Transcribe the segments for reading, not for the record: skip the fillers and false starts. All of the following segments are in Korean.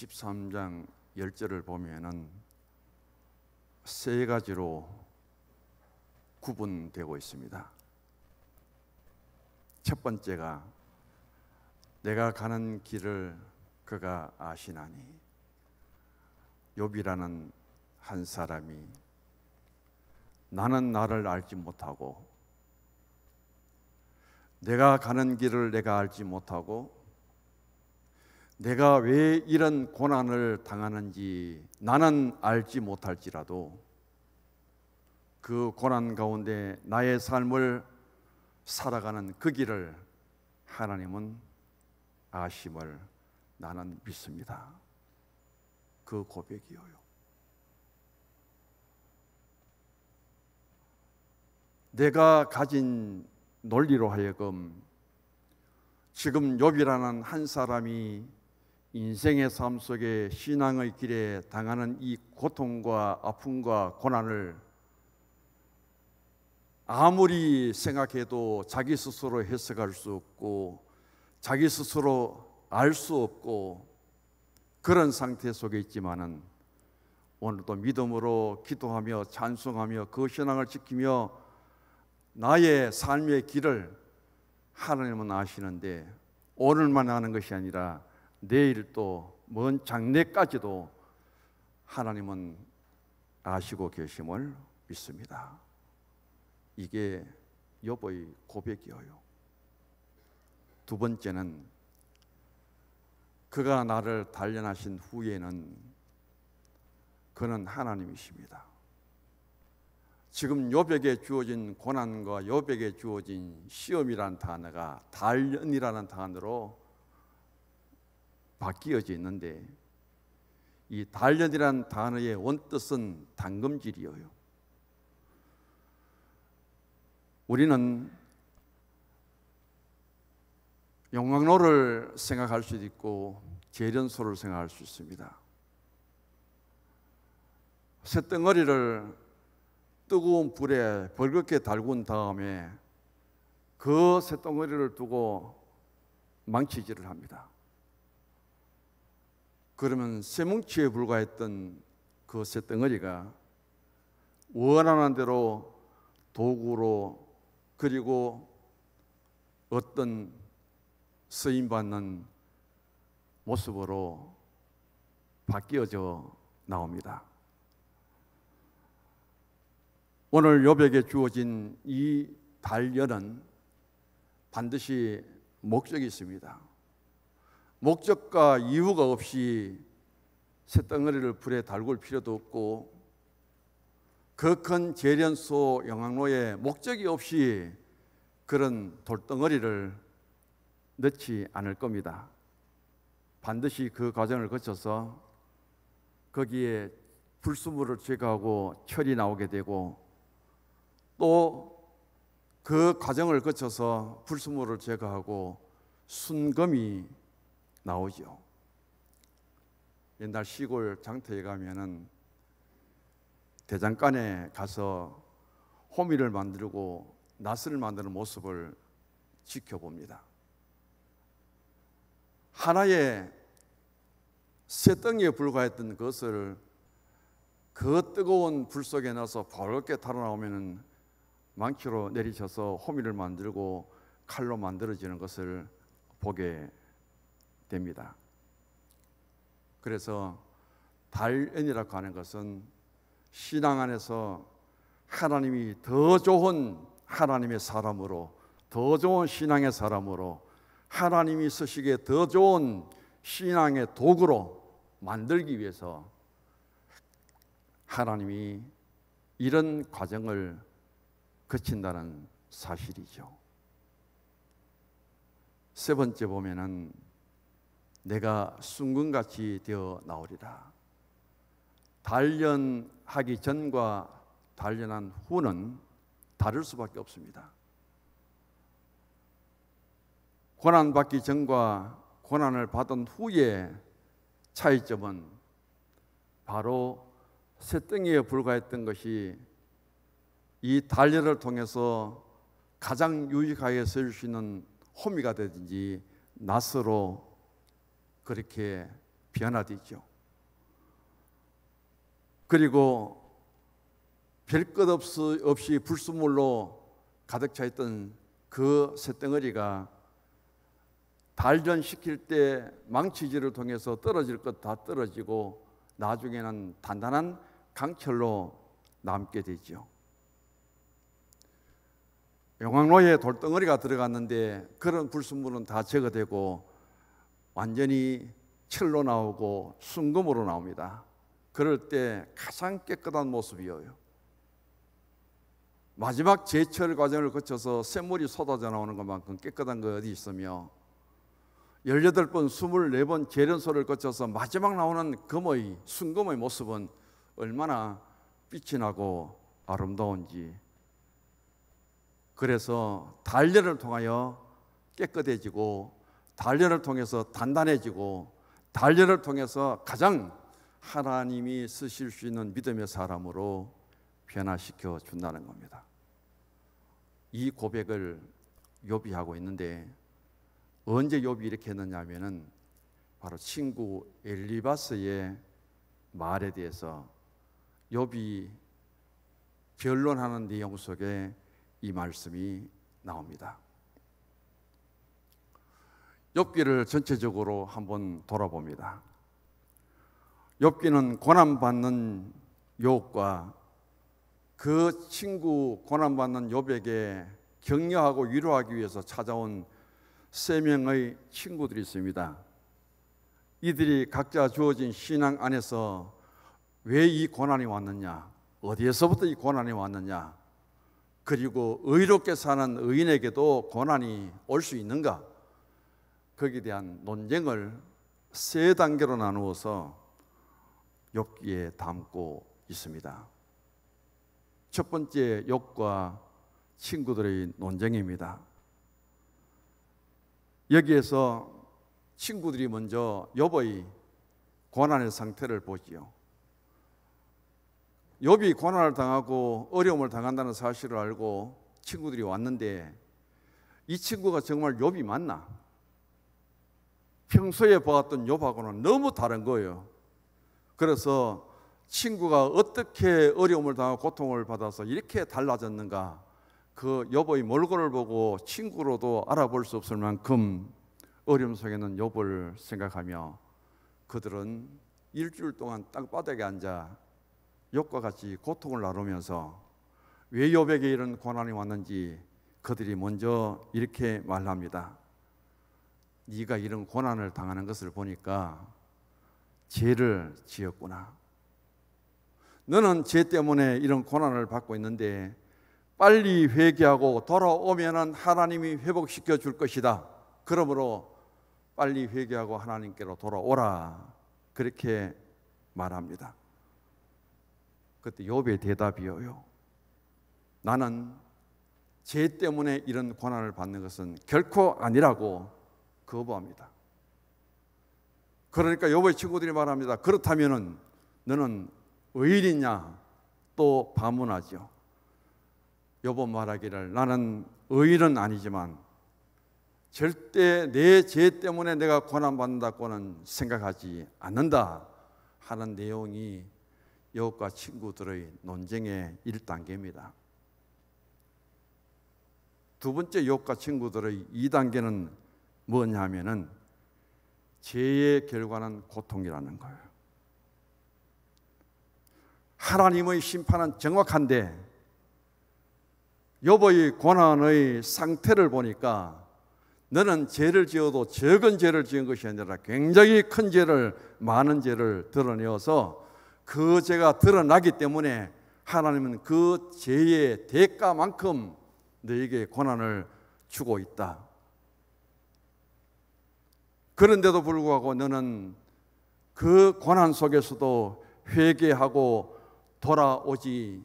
23장 10절을 보면은 세 가지로 구분되고 있습니다. 첫 번째가 내가 가는 길을 그가 아시나니, 욥이라는 한 사람이 나는 나를 알지 못하고 내가 가는 길을 내가 알지 못하고 내가 왜 이런 고난을 당하는지 나는 알지 못할지라도 그 고난 가운데 나의 삶을 살아가는 그 길을 하나님은 아심을 나는 믿습니다. 그 고백이에요. 내가 가진 논리로 하여금 지금 욥이라는 한 사람이 인생의 삶 속에 신앙의 길에 당하는 이 고통과 아픔과 고난을 아무리 생각해도 자기 스스로 해석할 수 없고 자기 스스로 알 수 없고 그런 상태 속에 있지만은 오늘도 믿음으로 기도하며 찬송하며 그 신앙을 지키며 나의 삶의 길을 하나님은 아시는데 오늘만 아는 것이 아니라 내일 또 먼 장래까지도 하나님은 아시고 계심을 믿습니다. 이게 욥의 고백이에요. 두 번째는 그가 나를 단련하신 후에는 그는 하나님이십니다. 지금 욥에게 주어진 고난과 욥에게 주어진 시험이라는 단어가 단련이라는 단어로 바뀌어져 있는데 이 단련이라는 단어의 원뜻은 당금질이에요. 우리는 용광로를 생각할 수도 있고 재련소를 생각할 수 있습니다. 쇳덩어리를 뜨거운 불에 벌겋게 달군 다음에 그 쇳덩어리를 두고 망치질을 합니다. 그러면 쇠뭉치에 불과했던 그 쇳덩어리가 원하는 대로 도구로 그리고 어떤 쓰임받는 모습으로 바뀌어져 나옵니다. 오늘 욥에게 주어진 이 단련은 반드시 목적이 있습니다. 목적과 이유가 없이 쇳덩어리를 불에 달굴 필요도 없고 그 큰 재련소 용광로에 목적이 없이 그런 돌덩어리를 넣지 않을 겁니다. 반드시 그 과정을 거쳐서 거기에 불순물을 제거하고 철이 나오게 되고 또 그 과정을 거쳐서 불순물을 제거하고 순금이 나오죠. 옛날 시골 장터에 가면은 대장간에 가서 호미를 만들고 낫을 만드는 모습을 지켜봅니다. 하나의 쇳덩이에 불과했던 것을 그 뜨거운 불 속에 넣어서 벌겋게 달아나오면 망치로 내리쳐서 호미를 만들고 칼로 만들어지는 것을 보게 됩니다. 그래서 단련이라고 하는 것은 신앙 안에서 하나님이 더 좋은 하나님의 사람으로, 더 좋은 신앙의 사람으로, 하나님이 쓰시기에 더 좋은 신앙의 도구로 만들기 위해서 하나님이 이런 과정을 거친다는 사실이죠. 세 번째 보면은 내가 순금같이 되어 나오리라. 단련하기 전과 단련한 후는 다를 수밖에 없습니다. 고난받기 전과 고난을 받은 후의 차이점은 바로 쇳덩이에 불과했던 것이 이 단련을 통해서 가장 유익하게 쓸 수 있는 호미가 되든지 낫으로 그렇게 변화되죠. 그리고 별 것 없이 불순물로 가득 차 있던 그 쇳덩어리가 단련시킬 때 망치질을 통해서 떨어질 것 다 떨어지고 나중에는 단단한 강철로 남게 되죠. 용광로에 돌덩어리가 들어갔는데 그런 불순물은 다 제거되고 완전히 철로 나오고 순금으로 나옵니다. 그럴 때 가장 깨끗한 모습이에요. 마지막 제철 과정을 거쳐서 쇳물이 쏟아져 나오는 것만큼 깨끗한 거 어디 있으며 18번, 24번 재련소를 거쳐서 마지막 나오는 금의, 순금의 모습은 얼마나 빛이 나고 아름다운지. 그래서 단련을 통하여 깨끗해지고 단련을 통해서 단단해지고 단련을 통해서 가장 하나님이 쓰실 수 있는 믿음의 사람으로 변화시켜 준다는 겁니다. 이 고백을 욥이 하고 있는데 언제 욥이 이렇게 했느냐 하면은 바로 친구 엘리바스의 말에 대해서 욥이 변론하는 내용 속에 이 말씀이 나옵니다. 욥기를 전체적으로 한번 돌아봅니다. 욥기는 고난받는 욥과 그 친구 고난받는 욥에게 격려하고 위로하기 위해서 찾아온 3명의 친구들이 있습니다. 이들이 각자 주어진 신앙 안에서 왜 이 고난이 왔느냐, 어디에서부터 이 고난이 왔느냐, 그리고 의롭게 사는 의인에게도 고난이 올 수 있는가, 거기에 대한 논쟁을 3단계로 나누어서 욥기에 담고 있습니다. 첫 번째, 욥과 친구들의 논쟁입니다. 여기에서 친구들이 먼저 욥의 고난의 상태를 보지요. 욥이 고난을 당하고 어려움을 당한다는 사실을 알고 친구들이 왔는데 이 친구가 정말 욥이 맞나? 평소에 보았던 욥하고는 너무 다른 거예요. 그래서 친구가 어떻게 어려움을 당하고 고통을 받아서 이렇게 달라졌는가, 그 욥의 몰골을 보고 친구로도 알아볼 수 없을 만큼 어려움 속에는 욥을 생각하며 그들은 일주일 동안 땅바닥에 앉아 욥과 같이 고통을 나누면서 왜 욥에게 이런 고난이 왔는지 그들이 먼저 이렇게 말합니다. 네가 이런 고난을 당하는 것을 보니까 죄를 지었구나. 너는 죄 때문에 이런 고난을 받고 있는데 빨리 회개하고 돌아오면 하나님이 회복시켜 줄 것이다. 그러므로 빨리 회개하고 하나님께로 돌아오라. 그렇게 말합니다. 그때 욥의 대답이에요. 나는 죄 때문에 이런 고난을 받는 것은 결코 아니라고 거부합니다. 그러니까 욥의 친구들이 말합니다. 그렇다면은 너는 의인이냐? 또 반문하죠. 욥은 말하기를 나는 의인은 아니지만 절대 내 죄 때문에 내가 고난받는다고는 생각하지 않는다 하는 내용이 욥과 친구들의 논쟁의 1단계입니다. 두 번째 욥과 친구들의 2단계는 뭐냐 하면은 죄의 결과는 고통이라는 거예요. 하나님의 심판은 정확한데 욥의 고난의 상태를 보니까 너는 죄를 지어도 적은 죄를 지은 것이 아니라 굉장히 큰 죄를, 많은 죄를 드러내어서 그 죄가 드러나기 때문에 하나님은 그 죄의 대가만큼 너에게 고난을 주고 있다. 그런데도 불구하고 너는 그 고난 속에서도 회개하고 돌아오지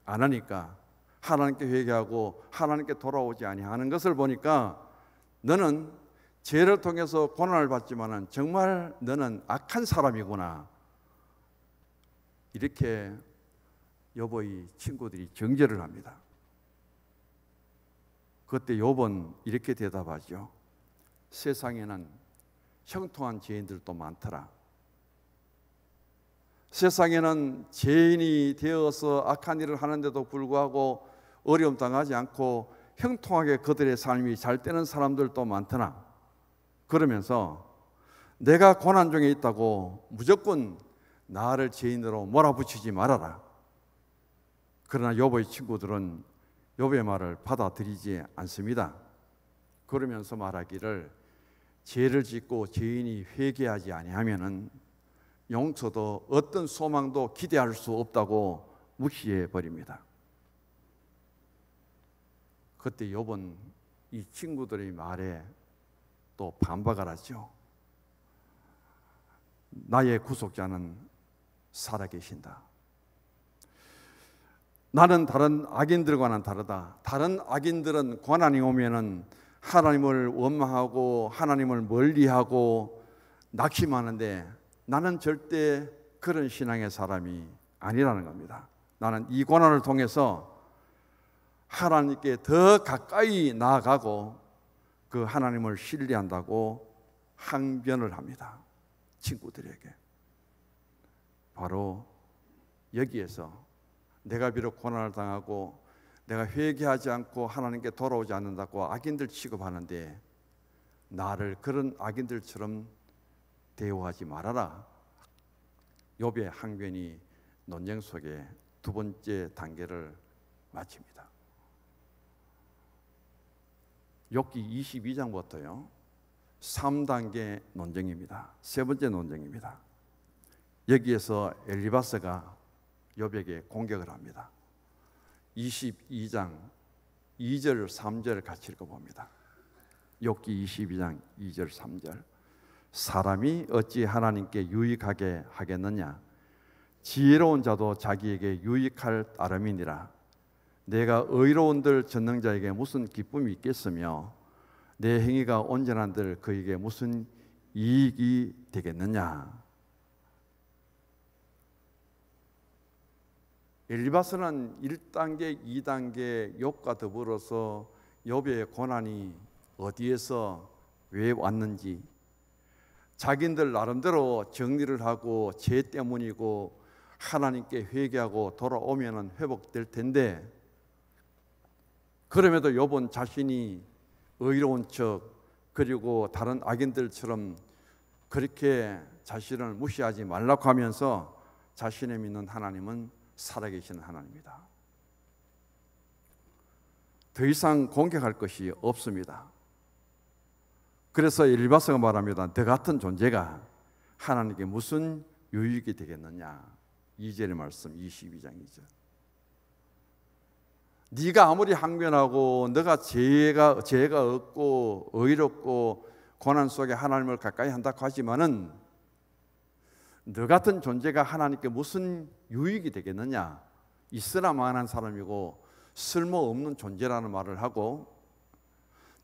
않으니까, 하나님께 회개하고 하나님께 돌아오지 아니하는 것을 보니까 너는 죄를 통해서 고난을 받지만은 정말 너는 악한 사람이구나. 이렇게 욥의 친구들이 정죄를 합니다. 그때 욥은 이렇게 대답하죠. 세상에는 형통한 죄인들도 많더라. 세상에는 죄인이 되어서 악한 일을 하는데도 불구하고 어려움 당하지 않고 형통하게 그들의 삶이 잘 되는 사람들도 많더나, 그러면서 내가 고난 중에 있다고 무조건 나를 죄인으로 몰아붙이지 말아라. 그러나 욥의 친구들은 욥의 말을 받아들이지 않습니다. 그러면서 말하기를 죄를 짓고 죄인이 회개하지 아니하면은 용서도 어떤 소망도 기대할 수 없다고 무시해 버립니다. 그때 욥은 이 친구들의 말에 또 반박을 하죠. 나의 구속자는 살아계신다. 나는 다른 악인들과는 다르다. 다른 악인들은 고난이 오면은 하나님을 원망하고 하나님을 멀리하고 낙심하는데 나는 절대 그런 신앙의 사람이 아니라는 겁니다. 나는 이 고난을 통해서 하나님께 더 가까이 나아가고 그 하나님을 신뢰한다고 항변을 합니다. 친구들에게. 바로 여기에서 내가 비록 고난을 당하고 내가 회개하지 않고 하나님께 돌아오지 않는다고 악인들 취급하는데 나를 그런 악인들처럼 대우하지 말아라. 욥의 항변이 논쟁 속의 두 번째 단계를 마칩니다. 욥기 22장부터요 3단계 논쟁입니다. 세 번째 논쟁입니다. 여기에서 엘리바스가 욥에게 공격을 합니다. 22장 2절 3절 같이 읽어봅니다. 욥기 22장 2절 3절. 사람이 어찌 하나님께 유익하게 하겠느냐? 지혜로운 자도 자기에게 유익할 따름이니라. 내가 의로운들 전능자에게 무슨 기쁨이 있겠으며 내 행위가 온전한들 그에게 무슨 이익이 되겠느냐? 엘리바스는 1단계, 2단계 욥과 더불어서 욥의 고난이 어디에서 왜 왔는지, 자기들 나름대로 정리를 하고 죄 때문이고 하나님께 회개하고 돌아오면 회복될 텐데, 그럼에도 욥은 자신이 의로운 척 그리고 다른 악인들처럼 그렇게 자신을 무시하지 말라고 하면서 자신의 믿는 하나님은 살아계시는 하나님이다. 더 이상 공격할 것이 없습니다. 그래서 엘리바스가 말합니다. 너 같은 존재가 하나님께 무슨 유익이 되겠느냐? 2절의 말씀 22장 2절. 네가 아무리 항변하고 너가 죄가 없고 의롭고 고난 속에 하나님을 가까이 한다고 하지만은 너 같은 존재가 하나님께 무슨 유익이 되겠느냐? 있으나마나한 사람이고 쓸모없는 존재라는 말을 하고,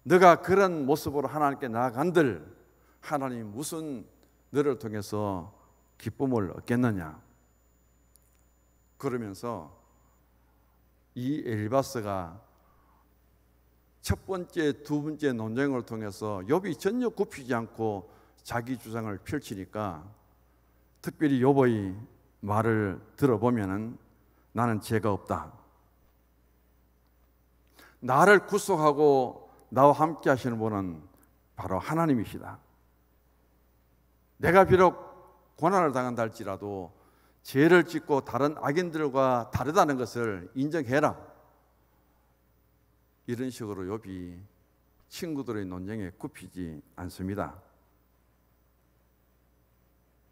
너가 그런 모습으로 하나님께 나아간들 하나님 무슨 너를 통해서 기쁨을 얻겠느냐? 그러면서 이 엘리바스가 첫 번째, 두 번째 논쟁을 통해서 욥이 전혀 굽히지 않고 자기 주장을 펼치니까, 특별히 욥의 말을 들어보면은 나는 죄가 없다. 나를 구속하고 나와 함께 하시는 분은 바로 하나님이시다. 내가 비록 고난을 당한다 할지라도 죄를 짓고 다른 악인들과 다르다는 것을 인정해라. 이런 식으로 욥이 친구들의 논쟁에 굽히지 않습니다.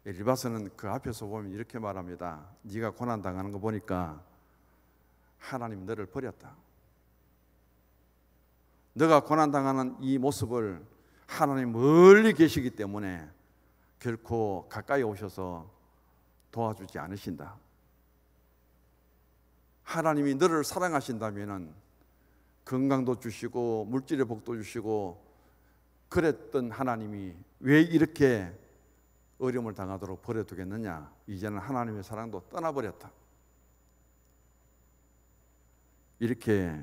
엘리바스는 그 앞에서 보면 이렇게 말합니다. 네가 고난 당하는 거 보니까 하나님 너를 버렸다. 너가 고난 당하는 이 모습을 하나님 멀리 계시기 때문에 결코 가까이 오셔서 도와주지 않으신다. 하나님이 너를 사랑하신다면 건강도 주시고 물질의 복도 주시고 그랬던 하나님이 왜 이렇게 어려움을 당하도록 버려두겠느냐? 이제는 하나님의 사랑도 떠나버렸다. 이렇게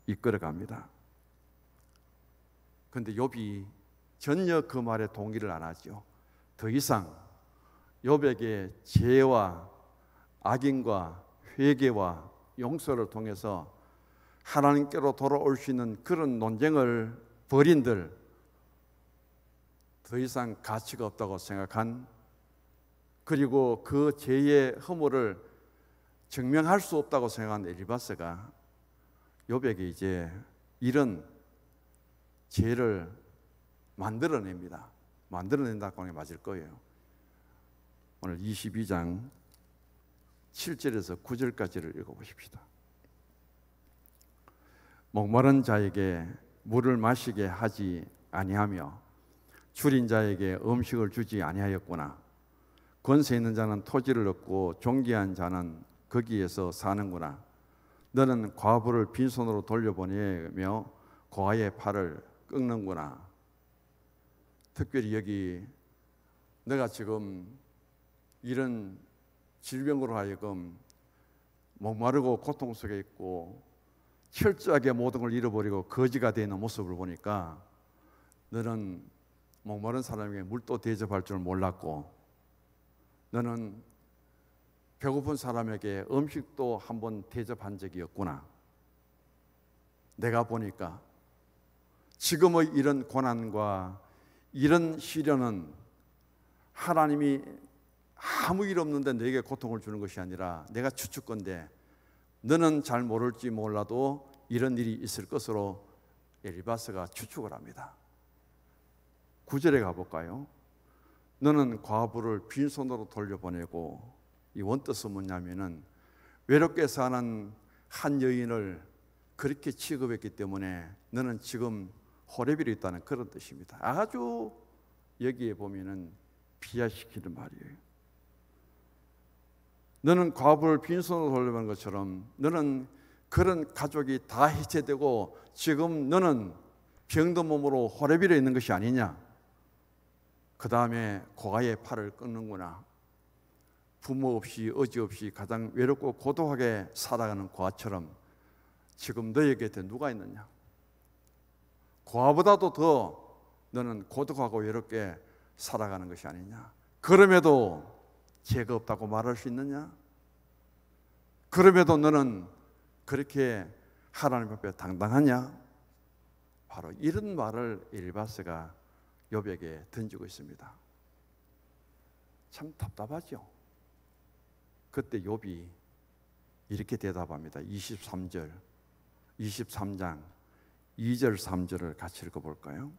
이끌어갑니다. 그런데 욥이 전혀 그 말에 동의를 안 하죠. 더 이상 욥에게 죄와 악인과 회개와 용서를 통해서 하나님께로 돌아올 수 있는 그런 논쟁을 벌인들 더 이상 가치가 없다고 생각한, 그리고 그 죄의 허물을 증명할 수 없다고 생각한 엘리바스가 욥에게 이제 이런 죄를 만들어냅니다. 만들어낸다고 하는 게 맞을 거예요. 오늘 22장 7절에서 9절까지를 읽어보십시다. 목마른 자에게 물을 마시게 하지 아니하며 줄인 자에게 음식을 주지 아니하였구나. 권세 있는 자는 토지를 얻고 존귀한 자는 거기에서 사는구나. 너는 과부를 빈손으로 돌려보내며 고아의 팔을 꺾는구나. 특별히 여기 내가 지금 이런 질병으로 하여금 목마르고 고통 속에 있고 철저하게 모든 걸 잃어버리고 거지가 되는 모습을 보니까 너는 목마른 사람에게 물도 대접할 줄 몰랐고, 너는 배고픈 사람에게 음식도 한번 대접한 적이 없구나. 내가 보니까 지금의 이런 고난과 이런 시련은 하나님이 아무 일 없는데 내게 고통을 주는 것이 아니라 내가 추측건데 너는 잘 모를지 몰라도 이런 일이 있을 것으로 엘리바스가 추측을 합니다. 9절에 가볼까요? 너는 과부를 빈손으로 돌려보내고, 이 원뜻은 뭐냐면은 외롭게 사는 한 여인을 그렇게 취급했기 때문에 너는 지금 호레비로 있다는 그런 뜻입니다. 아주 여기에 보면은 비하시키는 말이에요. 너는 과부를 빈손으로 돌려보낸 것처럼 너는 그런 가족이 다 해체되고 지금 너는 병든 몸으로 호레비로 있는 것이 아니냐. 그 다음에 고아의 팔을 끊는구나. 부모 없이 어지 없이 가장 외롭고 고독하게 살아가는 고아처럼 지금 너의 곁에 누가 있느냐. 고아보다도 더 너는 고독하고 외롭게 살아가는 것이 아니냐. 그럼에도 죄가 없다고 말할 수 있느냐? 그럼에도 너는 그렇게 하나님 앞에 당당하냐? 바로 이런 말을 엘리바스가 욥에게 던지고 있습니다. 참 답답하죠. 그때 욥이 이렇게 대답합니다. 23장 2절 3절을 같이 읽어볼까요?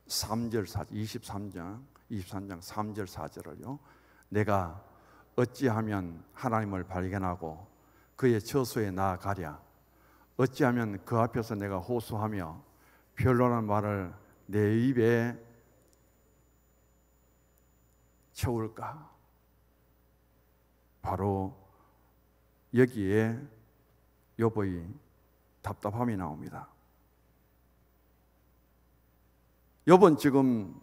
23장 3절 4절을요. 내가 어찌하면 하나님을 발견하고 그의 처소에 나아가랴. 어찌하면 그 앞에서 내가 호소하며 변론한 말을 내 입에 채울까? 바로 여기에 욥의 답답함이 나옵니다. 욥은 지금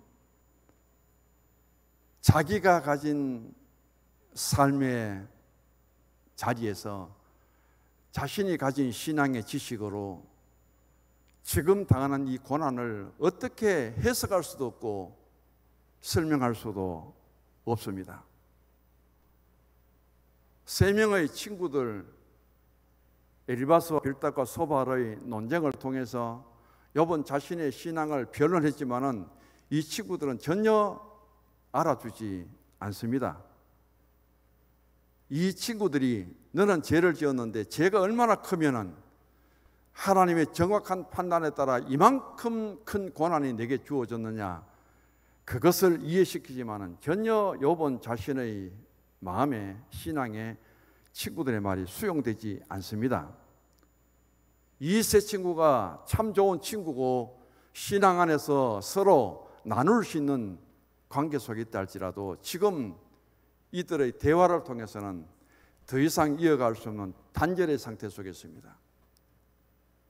자기가 가진 삶의 자리에서 자신이 가진 신앙의 지식으로 지금 당하는 이 고난을 어떻게 해석할 수도 없고 설명할 수도 없습니다. 3명의 친구들 엘리바스와 빌닷과 소발의 논쟁을 통해서 욥은 자신의 신앙을 변론했지만은 이 친구들은 전혀 알아주지 않습니다. 이 친구들이 너는 죄를 지었는데 죄가 얼마나 크면은 하나님의 정확한 판단에 따라 이만큼 큰 고난이 내게 주어졌느냐, 그것을 이해시키지만은 전혀 욥은 자신의 마음에 신앙에 친구들의 말이 수용되지 않습니다. 이 세 친구가 참 좋은 친구고 신앙 안에서 서로 나눌 수 있는 관계 속에 있다 할지라도 지금 이들의 대화를 통해서는 더 이상 이어갈 수 없는 단절의 상태 속에 있습니다.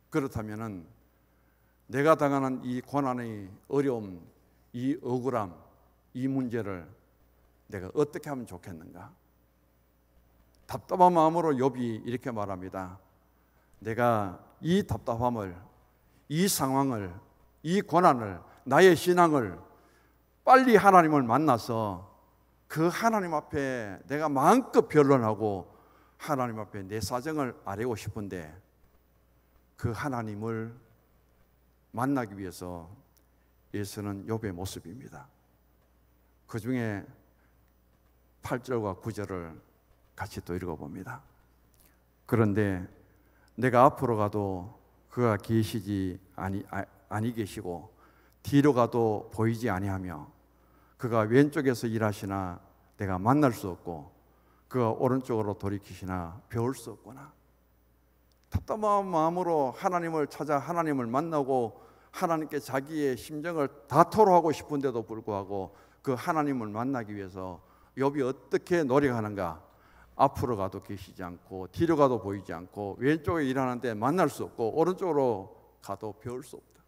그렇다면 내가 당하는 이 고난의 어려움, 이 억울함, 이 문제를 내가 어떻게 하면 좋겠는가? 답답한 마음으로 욥이 이렇게 말합니다. 내가 이 답답함을, 이 상황을, 이 고난을, 나의 신앙을 빨리 하나님을 만나서 그 하나님 앞에 내가 마음껏 변론하고 하나님 앞에 내 사정을 아뢰고 싶은데 그 하나님을 만나기 위해서 애쓰는 욥의 모습입니다. 그 중에 8절과 9절을 같이 또 읽어봅니다. 그런데 내가 앞으로 가도 그가 계시지 아니 계시고 뒤로 가도 보이지 아니하며 그가 왼쪽에서 일하시나 내가 만날 수 없고 그가 오른쪽으로 돌이키시나 배울 수 없구나. 답답한 마음으로 하나님을 찾아 하나님을 만나고 하나님께 자기의 심정을 다 토로하고 싶은데도 불구하고 그 하나님을 만나기 위해서 욥이 어떻게 노력하는가? 앞으로 가도 계시지 않고 뒤로 가도 보이지 않고 왼쪽에 일하는데 만날 수 없고 오른쪽으로 가도 배울 수 없다.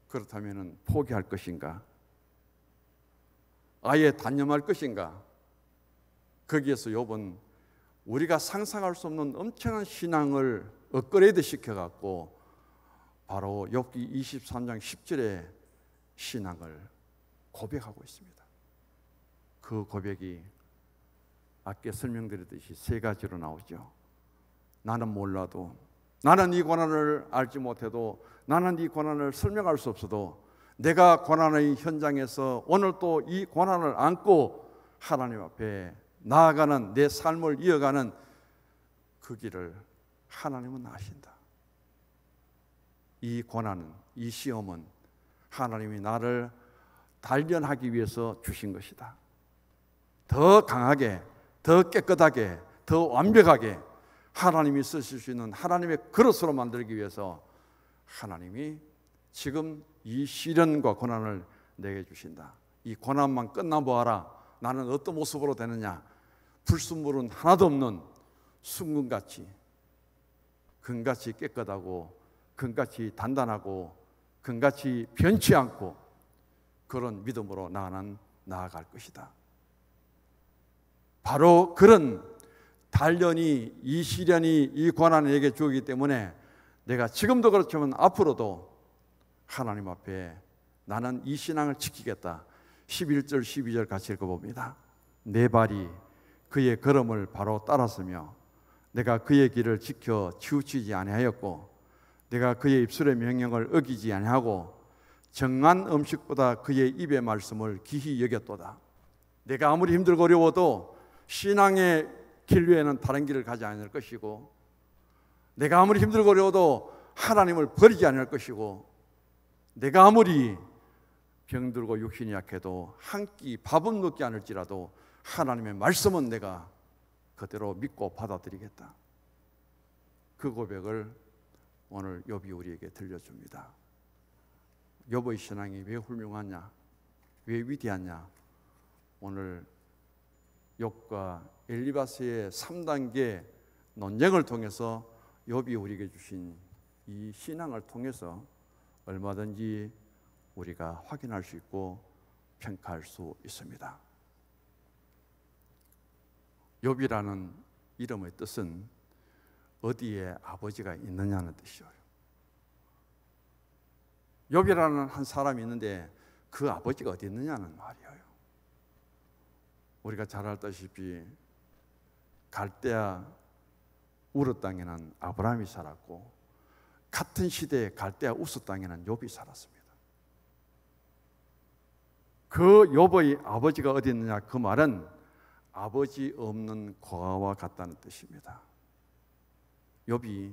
그렇다면 포기할 것인가? 아예 단념할 것인가? 거기에서 욥은 우리가 상상할 수 없는 엄청난 신앙을 업그레이드 시켜갖고 바로 욥기 23장 10절에 신앙을 고백하고 있습니다. 그 고백이 아까 설명드렸듯이 세 가지로 나오죠. 나는 몰라도, 나는 이 고난을 알지 못해도, 나는 이 고난을 설명할 수 없어도 내가 고난의 현장에서 오늘 또 이 고난을 안고 하나님 앞에 나아가는 내 삶을 이어가는 그 길을 하나님은 아신다. 이 고난은, 이 시험은 하나님이 나를 단련하기 위해서 주신 것이다. 더 강하게, 더 깨끗하게, 더 완벽하게 하나님이 쓰실 수 있는 하나님의 그릇으로 만들기 위해서 하나님이 지금 이 시련과 고난을 내게 주신다. 이 고난만 끝나 보아라. 나는 어떤 모습으로 되느냐? 불순물은 하나도 없는 순금같이, 금같이 깨끗하고 금같이 단단하고 금같이 변치 않고 그런 믿음으로 나는 나아갈 것이다. 바로 그런 단련이, 이 시련이, 이 고난을 내게 주기 때문에 내가 지금도 그렇지만 앞으로도 하나님 앞에 나는 이 신앙을 지키겠다. 11절 12절 같이 읽어봅니다. 내 발이 그의 걸음을 바로 따랐으며 내가 그의 길을 지켜 치우치지 아니하였고 내가 그의 입술의 명령을 어기지 아니하고 정한 음식보다 그의 입의 말씀을 귀히 여겼도다. 내가 아무리 힘들고 어려워도 신앙의 길 외에는 다른 길을 가지 않을 것이고 내가 아무리 힘들고 어려워도 하나님을 버리지 않을 것이고 내가 아무리 병들고 육신이 약해도 한 끼 밥은 먹지 않을지라도 하나님의 말씀은 내가 그대로 믿고 받아들이겠다. 그 고백을 오늘 욥이 우리에게 들려줍니다. 욥의 신앙이 왜 훌륭하냐? 왜 위대하냐? 오늘 욥과 엘리바스의 3단계 논쟁을 통해서 욥이 우리에게 주신 이 신앙을 통해서 얼마든지 우리가 확인할 수 있고 평가할 수 있습니다. 욥이라는 이름의 뜻은 어디에 아버지가 있느냐는 뜻이에요. 욥이라는 한 사람이 있는데 그 아버지가 어디 있느냐는 말이에요. 우리가 잘 알다시피 갈대아 우르 땅에는 아브라함이 살았고 같은 시대에 갈대아 우스 땅에는 욥이 살았습니다. 그 욥의 아버지가 어디 있느냐? 그 말은 아버지 없는 고아와 같다는 뜻입니다. 욥이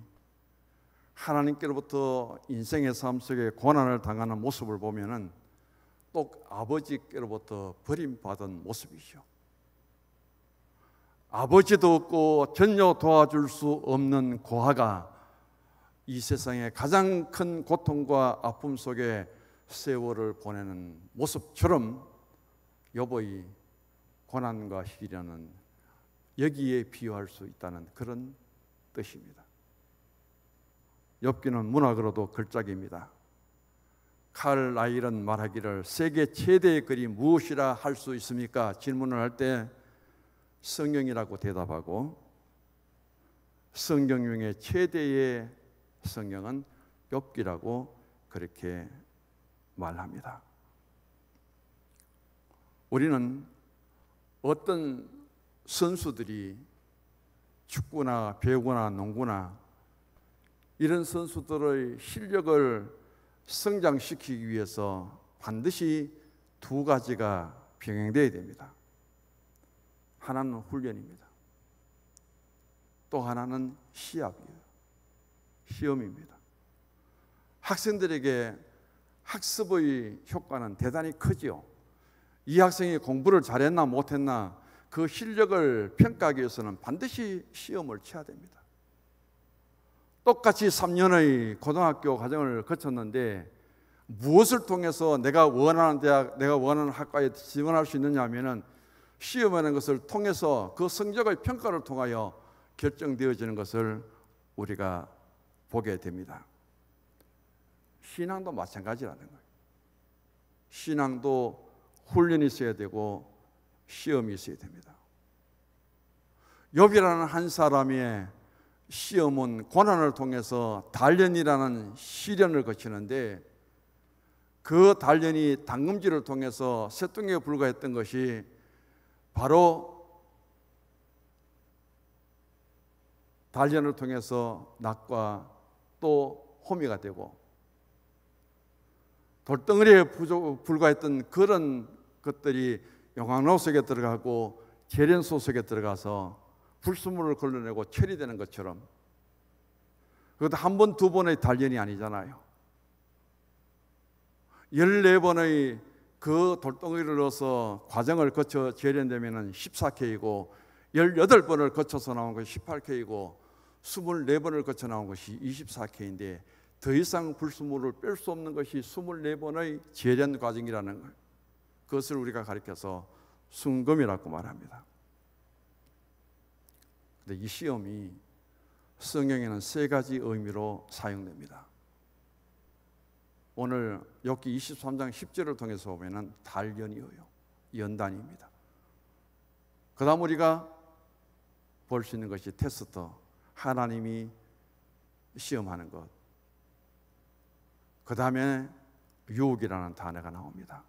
하나님께로부터 인생의 삶 속에 고난을 당하는 모습을 보면은 또 아버지께로부터 버림받은 모습이죠. 아버지도 없고 전혀 도와줄 수 없는 고아가 이 세상의 가장 큰 고통과 아픔 속에 세월을 보내는 모습처럼 욥의 고난과 시련은 여기에 비유할 수 있다는 그런 뜻입니다. 욥기는 문학으로도 걸작입니다. 칼 라일은 말하기를 세계 최대의 글이 무엇이라 할 수 있습니까? 질문을 할 때 성경이라고 대답하고 성경 중에 최대의 성경은 욥기라고 그렇게 말합니다. 우리는 어떤 선수들이 축구나 배구나 농구나 이런 선수들의 실력을 성장시키기 위해서 반드시 두 가지가 병행되어야 됩니다. 하나는 훈련입니다. 또 하나는 시합이에요. 시험입니다. 학생들에게 학습의 효과는 대단히 크지요. 이 학생이 공부를 잘했나 못했나 그 실력을 평가하기 위해서는 반드시 시험을 쳐야 됩니다. 똑같이 3년의 고등학교 과정을 거쳤는데 무엇을 통해서 내가 원하는 대학, 내가 원하는 학과에 지원할 수 있느냐 하면은 시험하는 것을 통해서 그 성적의 평가를 통하여 결정되어지는 것을 우리가 보게 됩니다. 신앙도 마찬가지라는 거예요. 신앙도 훈련이 있어야 되고 시험이 있어야 됩니다. 욥이라는 한 사람의 시험은 고난을 통해서 단련이라는 시련을 거치는데 그 단련이 당금질을 통해서 쇠뚱이에 불과했던 것이 바로 단련을 통해서 낙과 또 호미가 되고 돌덩어리에 불과했던 그런 것들이 용광로 속에 들어가고 재련소 속에 들어가서 불순물을 걸러내고 철이 되는 것처럼 그것도 한 번, 두 번의 단련이 아니잖아요. 14번의 그 돌덩어리를 넣어서 과정을 거쳐 재련되면 14K이고 18번을 거쳐서 나온 것이 18K이고 24번을 거쳐 나온 것이 24K인데 더 이상 불순물을 뺄 수 없는 것이 24번의 재련 과정이라는 것, 그것을 우리가 가리켜서 순금이라고 말합니다. 근데 이 시험이 성경에는 세 가지 의미로 사용됩니다. 오늘 욥기 23장 10절을 통해서 보면 단련이에요. 연단입니다. 그 다음 우리가 볼 수 있는 것이 테스트, 하나님이 시험하는 것. 그 다음에 유혹이라는 단어가 나옵니다.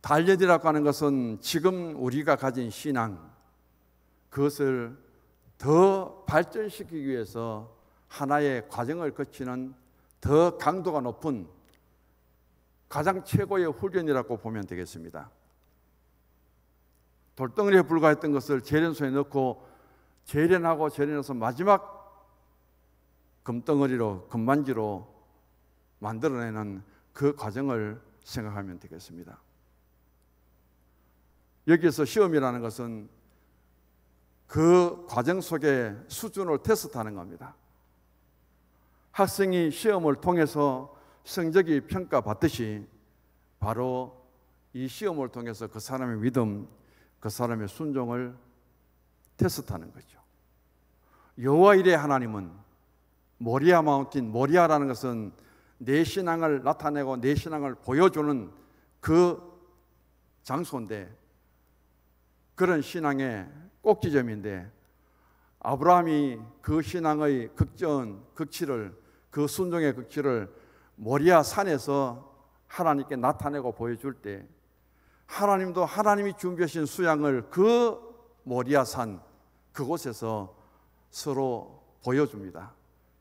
단련이라고 하는 것은 지금 우리가 가진 신앙, 그것을 더 발전시키기 위해서 하나의 과정을 거치는 더 강도가 높은 가장 최고의 훈련이라고 보면 되겠습니다. 돌덩어리에 불과했던 것을 재련소에 넣고 재련하고 재련해서 마지막 금덩어리로, 금반지로 만들어내는 그 과정을 생각하면 되겠습니다. 여기에서 시험이라는 것은 그 과정 속에 수준을 테스트하는 겁니다. 학생이 시험을 통해서 성적이 평가받듯이 바로 이 시험을 통해서 그 사람의 믿음, 그 사람의 순종을 테스트하는 거죠. 여호와 일의 하나님은 모리아 마운틴, 모리아라는 것은 내 신앙을 나타내고 내 신앙을 보여주는 그 장소인데 그런 신앙의 꼭지점인데 아브라함이 그 신앙의 극치를 그 순종의 극치를 모리아 산에서 하나님께 나타내고 보여줄 때 하나님도 하나님이 준비하신 수양을 그 모리아 산 그곳에서 서로 보여줍니다.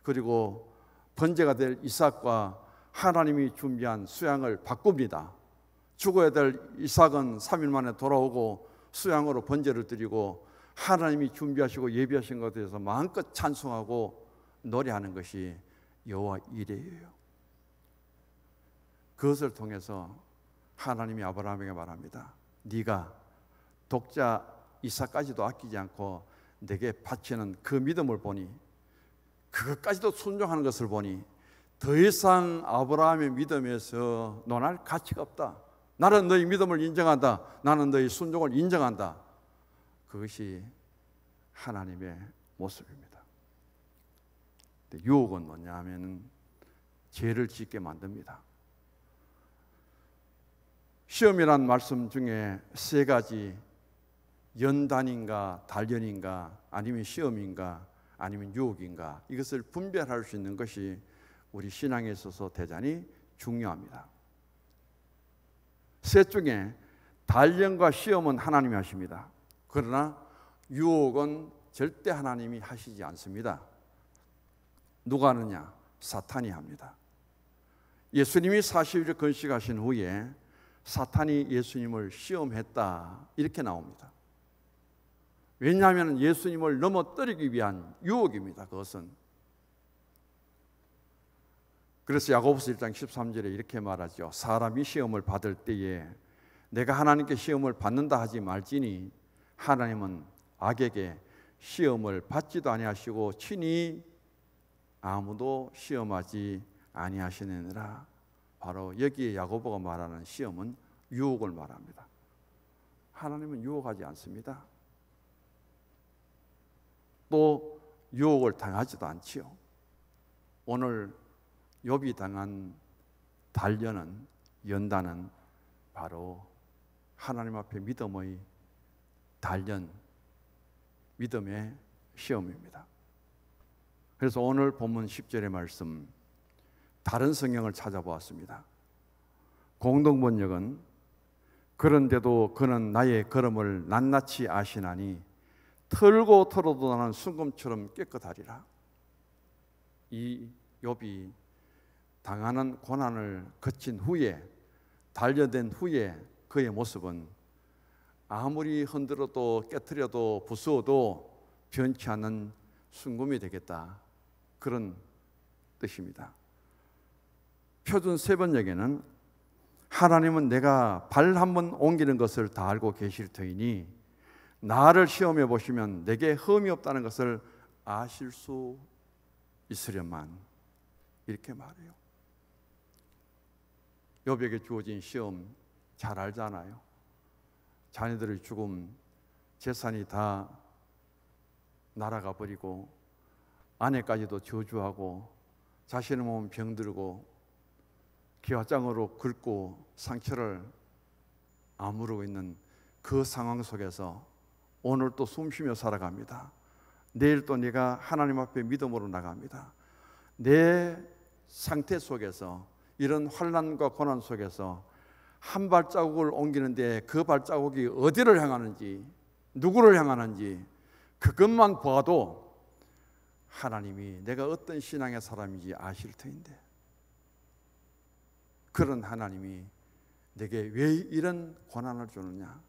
그리고 번제가 될 이삭과 하나님이 준비한 수양을 바꿉니다. 죽어야 될 이삭은 3일 만에 돌아오고 수양으로 번제를 드리고 하나님이 준비하시고 예비하신 것에 대해서 마음껏 찬송하고 노래하는 것이 여호와 이레예요. 그것을 통해서 하나님이 아브라함에게 말합니다. 네가 독자 이삭까지도 아끼지 않고 내게 바치는 그 믿음을 보니 그것까지도 순종하는 것을 보니 더 이상 아브라함의 믿음에서 논할 가치가 없다. 나는 너희 믿음을 인정한다. 나는 너희 순종을 인정한다. 그것이 하나님의 모습입니다. 유혹은 뭐냐 하면 죄를 짓게 만듭니다. 시험이란 말씀 중에 세 가지, 연단인가 단련인가 아니면 시험인가 아니면 유혹인가, 이것을 분별할 수 있는 것이 우리 신앙에 있어서 대단히 중요합니다. 셋 중에 단련과 시험은 하나님이 하십니다. 그러나 유혹은 절대 하나님이 하시지 않습니다. 누가 하느냐? 사탄이 합니다. 예수님이 40일 건식하신 후에 사탄이 예수님을 시험했다 이렇게 나옵니다. 왜냐하면 예수님을 넘어뜨리기 위한 유혹입니다. 그것은. 그래서 야고보서 1장 13절에 이렇게 말하죠. 사람이 시험을 받을 때에 내가 하나님께 시험을 받는다 하지 말지니 하나님은 악에게 시험을 받지도 아니하시고 친히 아무도 시험하지 아니하시느니라. 바로 여기에 야고보가 말하는 시험은 유혹을 말합니다. 하나님은 유혹하지 않습니다. 또 유혹을 당하지도 않지요. 오늘 욥이 당한 단련은, 연단은 바로 하나님 앞에 믿음의 단련, 믿음의 시험입니다. 그래서 오늘 본문 10절의 말씀, 다른 성경을 찾아보았습니다. 공동번역은 그런데도 그는 나의 걸음을 낱낱이 아시나니 털고 털어도 나는 순금처럼 깨끗하리라. 이 욥이 당하는 고난을 거친 후에, 단련된 후에 그의 모습은 아무리 흔들어도 깨트려도 부수어도 변치 않는 순금이 되겠다, 그런 뜻입니다. 표준 세번역에는 하나님은 내가 발 한 번 옮기는 것을 다 알고 계실 터이니 나를 시험해 보시면 내게 흠이 없다는 것을 아실 수 있으련만, 이렇게 말해요. 욥에게 주어진 시험 잘 알잖아요. 자녀들의 죽음, 재산이 다 날아가 버리고 아내까지도 저주하고 자신의 몸은 병들고 기와장으로 긁고 상처를 아무르고 있는 그 상황 속에서 오늘 또 숨쉬며 살아갑니다. 내일 또 네가 하나님 앞에 믿음으로 나갑니다. 내 상태 속에서, 이런 환난과 고난 속에서 한 발자국을 옮기는데 그 발자국이 어디를 향하는지, 누구를 향하는지 그것만 봐도 하나님이 내가 어떤 신앙의 사람인지 아실 터인데, 그런 하나님이 내게 왜 이런 고난을 주느냐?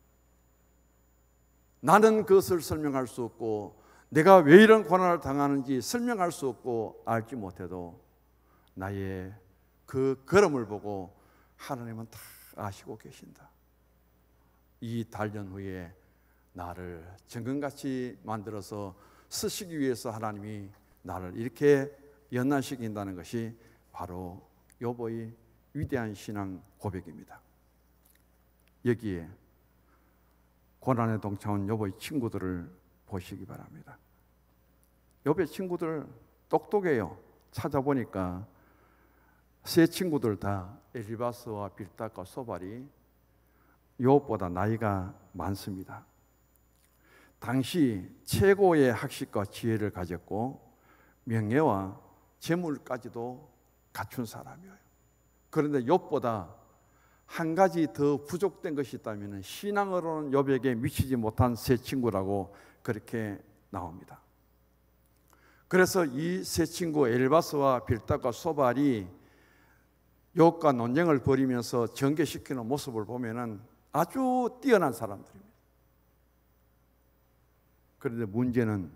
나는 그것을 설명할 수 없고 내가 왜 이런 고난을 당하는지 설명할 수 없고 알지 못해도 나의 그 걸음을 보고 하나님은 다 아시고 계신다. 이 단련 후에 나를 정금같이 만들어서 쓰시기 위해서 하나님이 나를 이렇게 연단시킨다는 것이 바로 욥의 위대한 신앙 고백입니다. 여기에 고난에 동참한 욥의 친구들을 보시기 바랍니다. 욥의 친구들 똑똑해요. 찾아보니까 세 친구들 다 엘리바스와 빌닷과 소발이 욥보다 나이가 많습니다. 당시 최고의 학식과 지혜를 가졌고 명예와 재물까지도 갖춘 사람이에요. 그런데 욥보다 한 가지 더 부족된 것이 있다면 신앙으로는 욥에게 미치지 못한 세 친구라고 그렇게 나옵니다. 그래서 이 세 친구 엘바스와 빌닷과 소발이 욥과 논쟁을 벌이면서 전개시키는 모습을 보면은 아주 뛰어난 사람들입니다. 그런데 문제는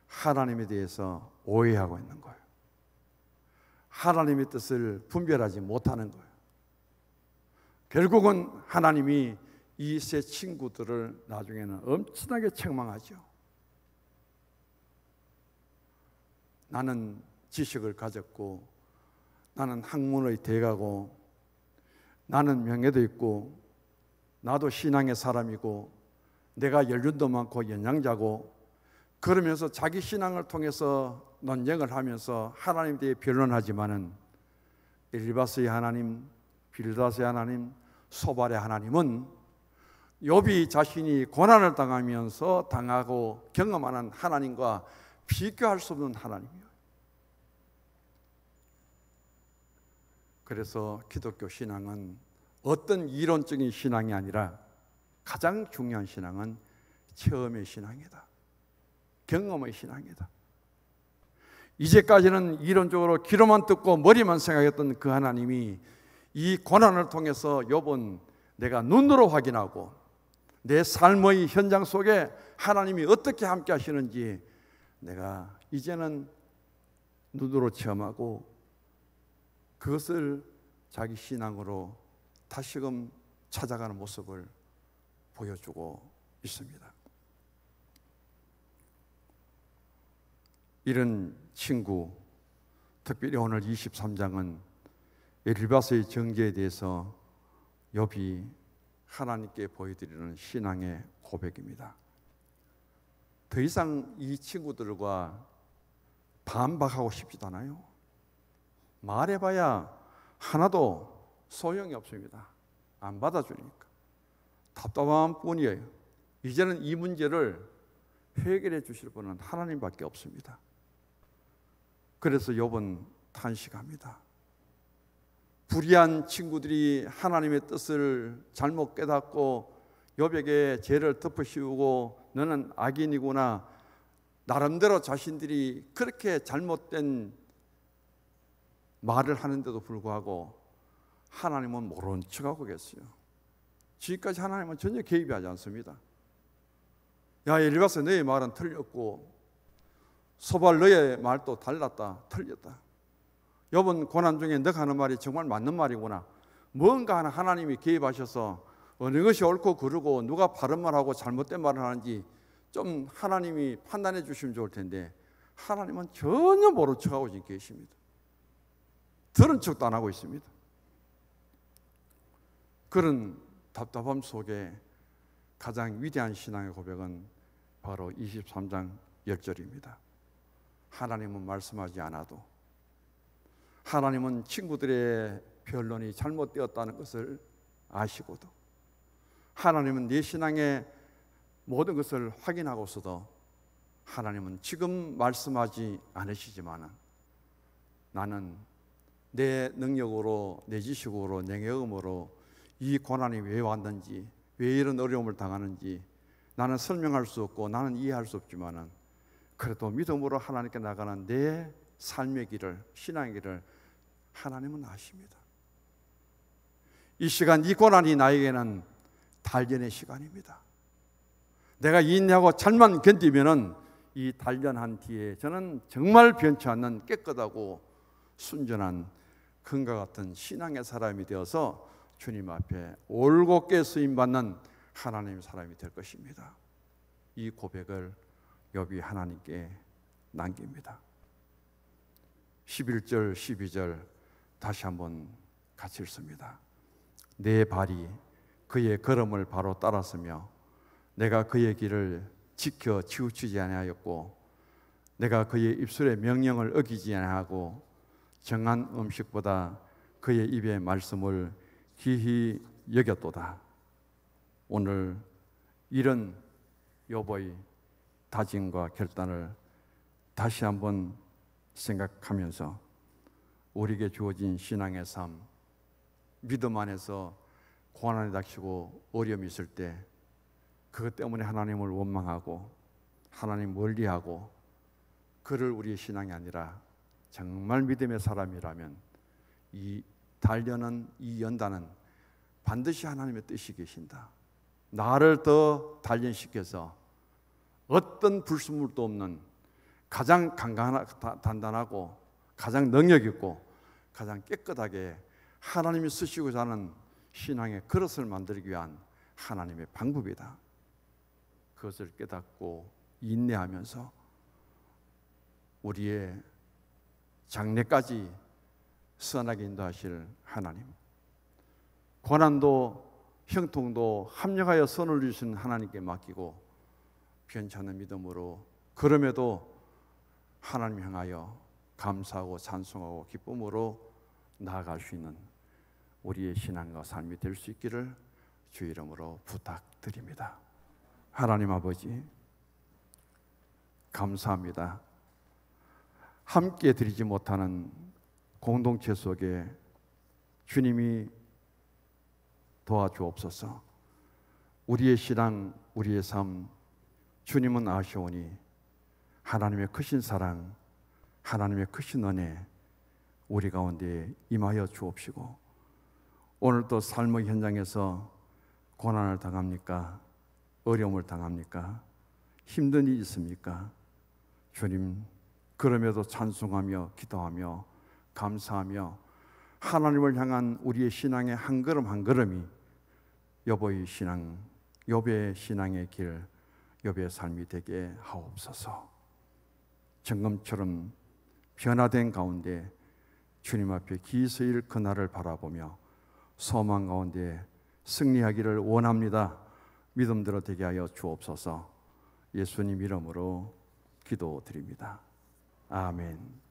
하나님에 대해서 오해하고 있는 거예요. 하나님의 뜻을 분별하지 못하는 거예요. 결국은 하나님이 이 세 친구들을 나중에는 엄청나게 책망하죠. 나는 지식을 가졌고 나는 학문의 대가고 나는 명예도 있고 나도 신앙의 사람이고 내가 연륜도 많고 연장자고, 그러면서 자기 신앙을 통해서 논쟁을 하면서 하나님에 대해 변론하지만은 엘리바스의 하나님, 빌닷의 하나님, 소발의 하나님은 욥이 자신이 고난을 당하면서 당하고 경험하는 하나님과 비교할 수 없는 하나님이에요. 그래서 기독교 신앙은 어떤 이론적인 신앙이 아니라 가장 중요한 신앙은 체험의 신앙이다. 경험의 신앙이다. 이제까지는 이론적으로 귀로만 듣고 머리만 생각했던 그 하나님이 이 고난을 통해서 욥은 내가 눈으로 확인하고 내 삶의 현장 속에 하나님이 어떻게 함께 하시는지 내가 이제는 눈으로 체험하고 그것을 자기 신앙으로 다시금 찾아가는 모습을 보여주고 있습니다. 이런 친구, 특별히 오늘 23장은 엘리바스의 정죄에 대해서 욥이 하나님께 보여드리는 신앙의 고백입니다. 더 이상 이 친구들과 반박하고 싶지도 않아요. 말해봐야 하나도 소용이 없습니다. 안 받아주니까. 답답한 뿐이에요. 이제는 이 문제를 해결해 주실 분은 하나님밖에 없습니다. 그래서 욥은 탄식합니다. 불의한 친구들이 하나님의 뜻을 잘못 깨닫고 욥에게 죄를 덮어씌우고 너는 악인이구나, 나름대로 자신들이 그렇게 잘못된 말을 하는데도 불구하고 하나님은 모른 척하고 계세요. 지금까지 하나님은 전혀 개입이 하지 않습니다. 야, 엘리바스, 너의 말은 틀렸고 소발 너의 말도 달랐다, 틀렸다. 욥은 고난 중에 너가 하는 말이 정말 맞는 말이구나. 뭔가 하나 하나님이 개입하셔서 어느 것이 옳고 그르고 누가 바른 말하고 잘못된 말을 하는지 좀 하나님이 판단해 주시면 좋을 텐데 하나님은 전혀 모른 척하고 지금 계십니다. 들은 척도 안 하고 있습니다. 그런 답답함 속에 가장 위대한 신앙의 고백은 바로 23장 10절입니다. 하나님은 말씀하지 않아도, 하나님은 친구들의 변론이 잘못되었다는 것을 아시고도, 하나님은 내 신앙의 모든 것을 확인하고서도 하나님은 지금 말씀하지 않으시지만 나는 내 능력으로, 내 지식으로, 내 경험으로 이 고난이 왜 왔는지, 왜 이런 어려움을 당하는지 나는 설명할 수 없고 나는 이해할 수 없지만 그래도 믿음으로 하나님께 나가는 내 삶의 길을, 신앙의 길을 하나님은 아십니다. 이 시간, 이 고난이 나에게는 단련의 시간입니다. 내가 인내하고 잘만 견디면은 이 단련한 뒤에 저는 정말 변치 않는 깨끗하고 순전한 금과 같은 신앙의 사람이 되어서 주님 앞에 올곧게 쓰임받는 하나님의 사람이 될 것입니다. 이 고백을 욥이 하나님께 남깁니다. 11절 12절 다시 한번 같이 읽습니다. 내 발이 그의 걸음을 바로 따랐으며 내가 그의 길을 지켜 치우치지 아니하였고 내가 그의 입술의 명령을 어기지 아니하고 정한 음식보다 그의 입의 말씀을 귀히 여겼도다. 오늘 이런 욥의 다짐과 결단을 다시 한번 생각하면서 우리에게 주어진 신앙의 삶, 믿음 안에서 고난이 닥치고 어려움이 있을 때 그것 때문에 하나님을 원망하고 하나님 멀리하고 그를 우리의 신앙이 아니라 정말 믿음의 사람이라면 이 단련은, 이 연단은 반드시 하나님의 뜻이 계신다. 나를 더 단련시켜서 어떤 불순물도 없는 가장 단단하고 가장 능력 있고 가장 깨끗하게 하나님이 쓰시고자 하는 신앙의 그릇을 만들기 위한 하나님의 방법이다. 그것을 깨닫고 인내하면서 우리의 장래까지 선하게 인도하실 하나님, 고난도 형통도 합력하여 선을 주신 하나님께 맡기고 변치 않는 믿음으로, 그럼에도 하나님 향하여 감사하고 찬송하고 기쁨으로 나아갈 수 있는 우리의 신앙과 삶이 될 수 있기를 주 이름으로 부탁드립니다. 하나님 아버지, 감사합니다. 함께 드리지 못하는 공동체 속에 주님이 도와주옵소서. 우리의 신앙, 우리의 삶, 주님은 아시오니 하나님의 크신 사랑, 하나님의 크신 은혜 우리 가운데 임하여 주옵시고, 오늘도 삶의 현장에서 고난을 당합니까? 어려움을 당합니까? 힘든 일이 있습니까? 주님, 그럼에도 찬송하며 기도하며 감사하며 하나님을 향한 우리의 신앙의 한 걸음 한 걸음이 욥의 신앙, 욥의 신앙의 길, 욥의 삶이 되게 하옵소서. 정금처럼 변화된 가운데 주님 앞에 기서일 그날을 바라보며 소망 가운데 승리하기를 원합니다. 믿음대로 되게 하여 주옵소서. 예수님 이름으로 기도드립니다. 아멘.